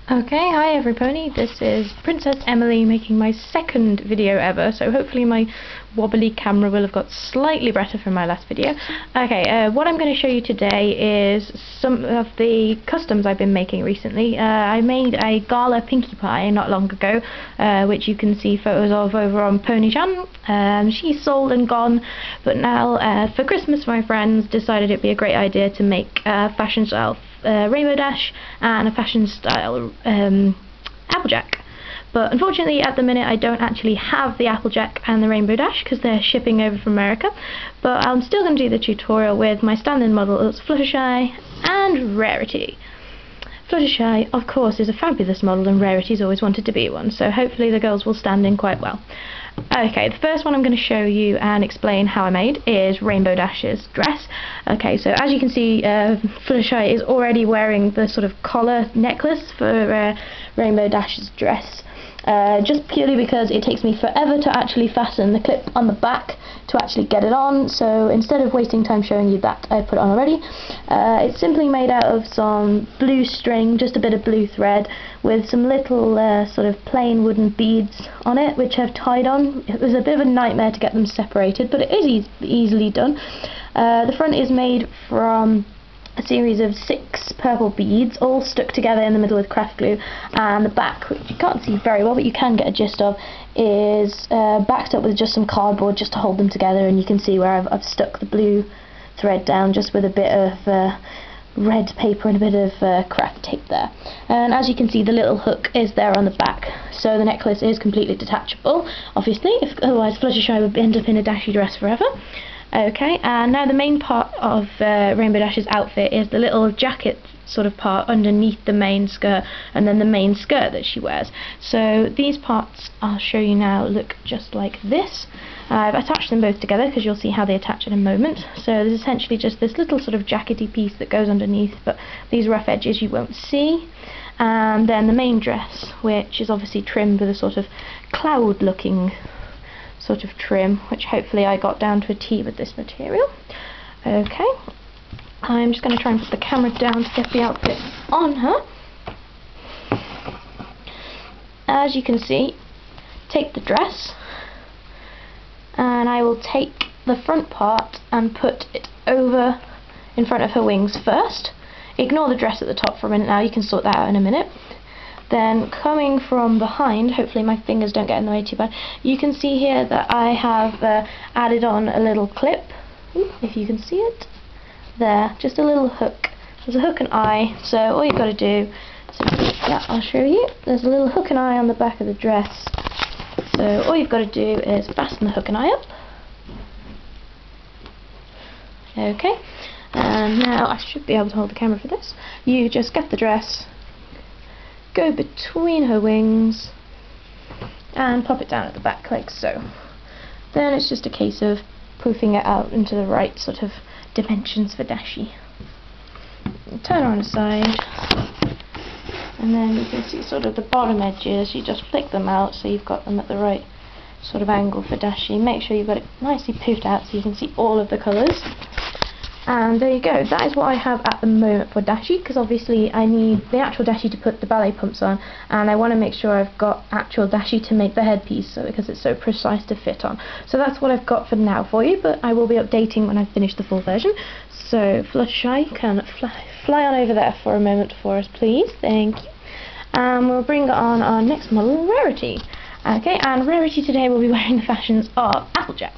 Okay, hi everybody, this is Princess Emily making my second video ever, so hopefully my wobbly camera will have got slightly better from my last video. Okay, what I'm going to show you today is some of the customs I've been making recently. I made a Gala Pinkie Pie not long ago, which you can see photos of over on Pony-chan. She's sold and gone, but now for Christmas my friends decided it'd be a great idea to make fashion style Rainbow Dash and a fashion style Applejack. But unfortunately at the minute I don't actually have the Applejack and the Rainbow Dash because they're shipping over from America, but I'm still going to do the tutorial with my stand-in models Fluttershy and Rarity. Fluttershy, of course, is a fabulous model and Rarity's always wanted to be one, so hopefully the girls will stand in quite well. Okay, the first one I'm going to show you and explain how I made is Rainbow Dash's dress. Okay, so as you can see, Fluttershy is already wearing the sort of collar necklace for Rainbow Dash's dress. Just purely because it takes me forever to actually fasten the clip on the back to actually get it on, so instead of wasting time showing you that, I put it on already. It's simply made out of some blue string, just a bit of blue thread, with some little sort of plain wooden beads on it, which I've tied on. It was a bit of a nightmare to get them separated, but it is easily done. The front is made from a series of 6 purple beads, all stuck together in the middle with craft glue, and the back, which you can't see very well but you can get a gist of, is backed up with just some cardboard just to hold them together, and you can see where I've stuck the blue thread down just with a bit of red paper and a bit of craft tape there. And as you can see, the little hook is there on the back, so the necklace is completely detachable, obviously, otherwise Fluttershy would end up in a Dashy dress forever. Okay, and now the main part of Rainbow Dash's outfit is the little jacket sort of part underneath the main skirt, and then the main skirt that she wears. So these parts I'll show you now look just like this. I've attached them both together because you'll see how they attach in a moment. So there's essentially just this little sort of jackety piece that goes underneath, but these rough edges you won't see. And then the main dress, which is obviously trimmed with a sort of cloud looking sort of trim, which hopefully I got down to a T with this material. Okay, I'm just going to try and put the camera down to get the outfit on her. As you can see, take the dress, and I will take the front part and put it over in front of her wings first. Ignore the dress at the top for a minute now, you can sort that out in a minute. Then coming from behind, hopefully my fingers don't get in the way too bad, you can see here that I have added on a little clip, if you can see it, there, just a little hook. There's a hook and eye, so all you've got to do, yeah, I'll show you, there's a little hook and eye on the back of the dress, so all you've got to do is fasten the hook and eye up. Okay, and now I should be able to hold the camera for this. You just get the dress, go between her wings and pop it down at the back like so. Then it's just a case of poofing it out into the right sort of dimensions for Dashy. Turn her on the side, and then you can see sort of the bottom edges, you just flick them out so you've got them at the right sort of angle for Dashy. Make sure you've got it nicely poofed out so you can see all of the colours. And there you go, that is what I have at the moment for Dashy, because obviously I need the actual Dashy to put the ballet pumps on, and I want to make sure I've got actual Dashy to make the headpiece, so because it's so precise to fit on. So that's what I've got for now for you, but I will be updating when I finish the full version. So Fluttershy can fly on over there for a moment for us, please, thank you. And we'll bring on our next model, Rarity. Okay, and Rarity today will be wearing the fashions of Applejack.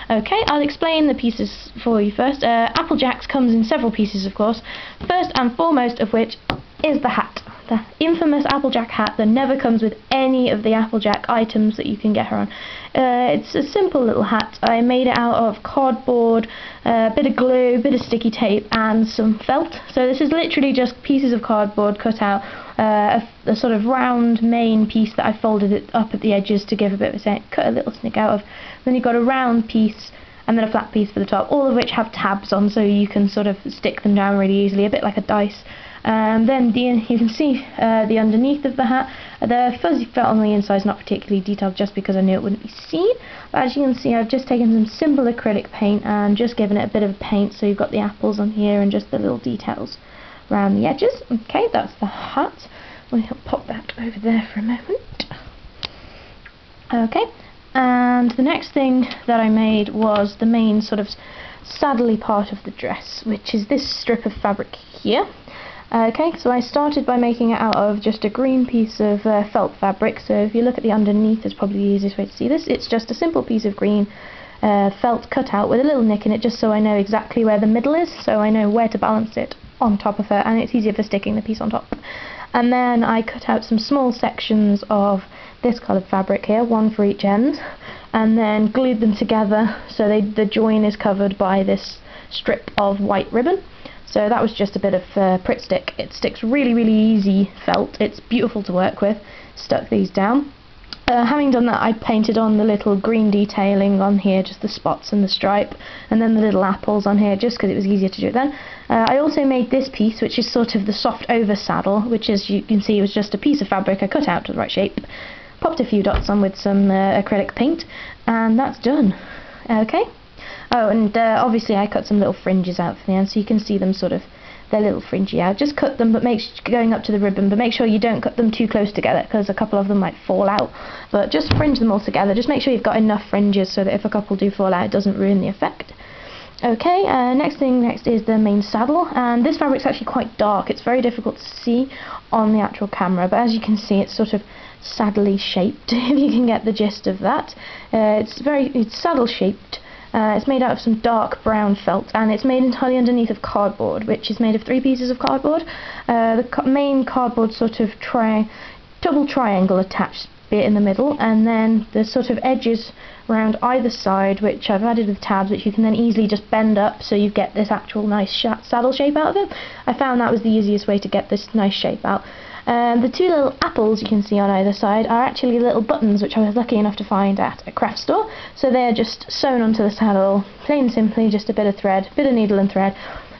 Okay, I'll explain the pieces for you first. Applejack's comes in several pieces, of course. First and foremost of which is the hat. The infamous Applejack hat that never comes with any of the Applejack items that you can get her on. It's a simple little hat. I made it out of cardboard, a bit of glue, a bit of sticky tape, and some felt. So this is literally just pieces of cardboard cut out, a sort of round main piece that I folded it up at the edges to give a bit of a cut a little snick out of. Then you've got a round piece and then a flat piece for the top, all of which have tabs on so you can sort of stick them down really easily, a bit like a dice. Then you can see the underneath of the hat. The fuzzy felt on the inside is not particularly detailed just because I knew it wouldn't be seen. But as you can see, I've just taken some simple acrylic paint and just given it a bit of paint, so you've got the apples on here and just the little details around the edges. Okay, that's the hat. We'll pop that over there for a moment. Okay, and the next thing that I made was the main sort of saddly part of the dress, which is this strip of fabric here. Okay, so I started by making it out of just a green piece of felt fabric. So if you look at the underneath, it's probably the easiest way to see this. It's just a simple piece of green felt cut out with a little nick in it, just so I know exactly where the middle is, so I know where to balance it on top of her, and it's easier for sticking the piece on top. And then I cut out some small sections of this coloured fabric here, one for each end, and then glued them together so the join is covered by this strip of white ribbon. So that was just a bit of Pritt stick. It sticks really, really easy felt. It's beautiful to work with. Stuck these down. Having done that, I painted on the little green detailing on here, just the spots and the stripe, and then the little apples on here, just because it was easier to do it then. I also made this piece, which is sort of the soft over saddle, which, as you can see, was just a piece of fabric I cut out to the right shape, popped a few dots on with some acrylic paint, and that's done. Okay. Oh, and obviously I cut some little fringes out for the end, so you can see them sort of, they're little fringy out. Just cut them, but going up to the ribbon, but make sure you don't cut them too close together, because a couple of them might fall out. But just fringe them all together. Just make sure you've got enough fringes so that if a couple do fall out, it doesn't ruin the effect. Okay, next is the main saddle, and this fabric's actually quite dark. It's very difficult to see on the actual camera, but as you can see, it's sort of saddly shaped, if you can get the gist of that. It's saddle shaped. It's made out of some dark brown felt, and it's made entirely underneath of cardboard, which is made of 3 pieces of cardboard. The main cardboard sort of double triangle attached bit in the middle, and then the sort of edges around either side, which I've added with tabs, which you can then easily just bend up so you get this actual nice saddle shape out of it. I found that was the easiest way to get this nice shape out. The 2 little apples you can see on either side are actually little buttons, which I was lucky enough to find at a craft store. So they're just sewn onto the saddle, plain and simply, just a bit of thread, bit of needle and thread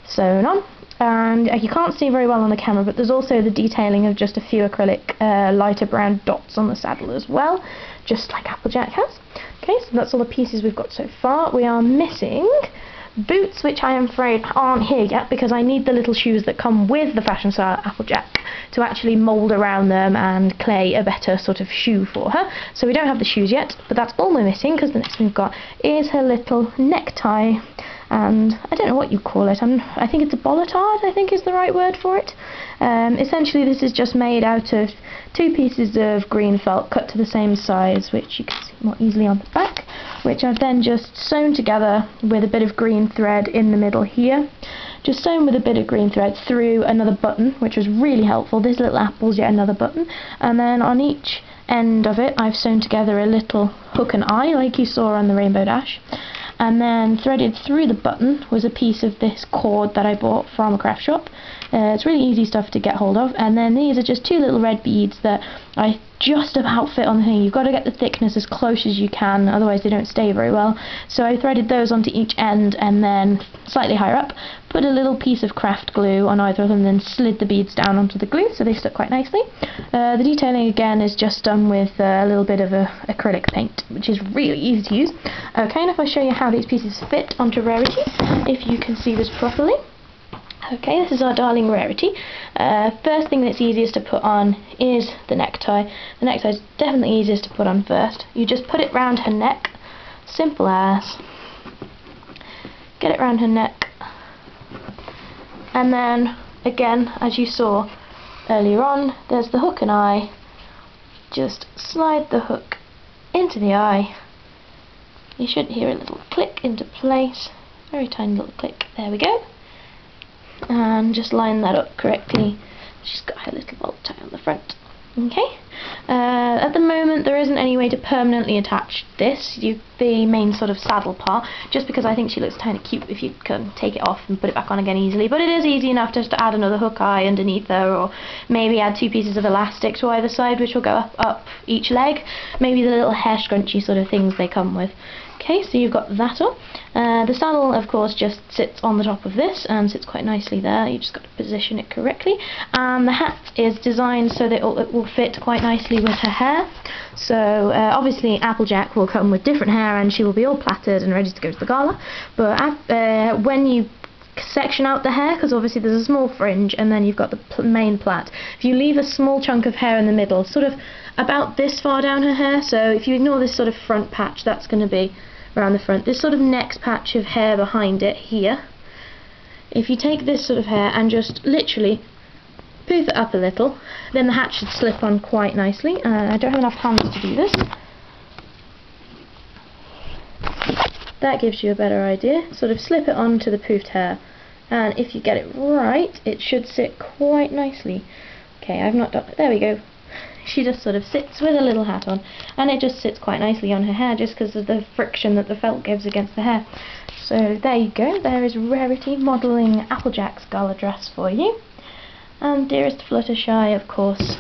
sewn on. And you can't see very well on the camera, but there's also the detailing of just a few acrylic lighter brown dots on the saddle as well, just like Applejack has. Okay, so that's all the pieces we've got so far. We are missing boots, which I am afraid aren't here yet, because I need the little shoes that come with the Fashion Style Applejack to actually mould around them and clay a better sort of shoe for her. So we don't have the shoes yet, but that's all we're missing, because the next thing we've got is her little necktie, and I don't know what you call it. I think it's a bolletard, I think is the right word for it. Essentially this is just made out of 2 pieces of green felt cut to the same size, which you can see more easily on the back, which I've then just sewn together with a bit of green thread in the middle here. Just sewn with a bit of green thread through another button, which was really helpful. This little apple's yet another button, and then on each end of it I've sewn together a little hook and eye, like you saw on the Rainbow Dash. And then threaded through the button was a piece of this cord that I bought from a craft shop. It's really easy stuff to get hold of, and then these are just 2 little red beads that I just about fit on the thing. You've got to get the thickness as close as you can, otherwise they don't stay very well. So I threaded those onto each end, and then slightly higher up put a little piece of craft glue on either of them, then slid the beads down onto the glue so they stuck quite nicely. The detailing again is just done with a little bit of acrylic paint, which is really easy to use. Okay, and if I show you how these pieces fit onto Rarity, if you can see this properly. Okay, this is our darling Rarity. First thing that's easiest to put on is the necktie. The necktie is definitely easiest to put on first. You just put it round her neck, simple as. Get it round her neck, and then again, as you saw earlier on, there's the hook and eye. Just slide the hook into the eye. You should hear a little click into place, very tiny little click. There we go. And just line that up correctly. She's got her little bow tie on the front. Okay. At the moment there isn't any way to permanently attach this, the main sort of saddle part, just because I think she looks kind of cute if you can take it off and put it back on again easily. But it is easy enough just to add another hook eye underneath her, or maybe add 2 pieces of elastic to either side, which will go up each leg. Maybe the little hair scrunchy sort of things they come with. Okay, so you've got that up. The saddle, of course, just sits on the top of this and sits quite nicely there. You've just got to position it correctly. And the hat is designed so that it will fit quite nicely with her hair. So obviously Applejack will come with different hair, and she will be all plaited and ready to go to the gala. But when you section out the hair, because obviously there's a small fringe and then you've got the main plait. If you leave a small chunk of hair in the middle, sort of about this far down her hair, so if you ignore this sort of front patch, that's going to be around the front, this sort of next patch of hair behind it here, if you take this sort of hair and just literally poof it up a little, then the hat should slip on quite nicely. I don't have enough hands to do this. That gives you a better idea. Sort of slip it onto the poofed hair, and if you get it right, it should sit quite nicely. Okay, I've not done it. There we go. She just sort of sits with a little hat on, and it just sits quite nicely on her hair just because of the friction that the felt gives against the hair. So there you go. There is Rarity modelling Applejack's gala dress for you. And Dearest Fluttershy, of course,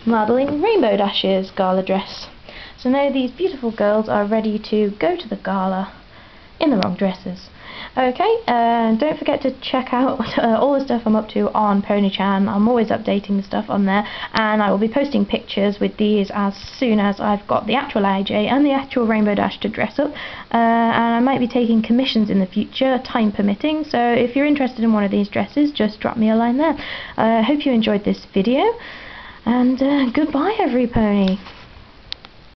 modelling Rainbow Dash's gala dress. So now these beautiful girls are ready to go to the gala in the wrong dresses. Okay, don't forget to check out all the stuff I'm up to on PonyChan. I'm always updating the stuff on there, and I will be posting pictures with these as soon as I've got the actual IJ and the actual Rainbow Dash to dress up, and I might be taking commissions in the future, time permitting, so if you're interested in one of these dresses, just drop me a line there. I hope you enjoyed this video, and goodbye every pony.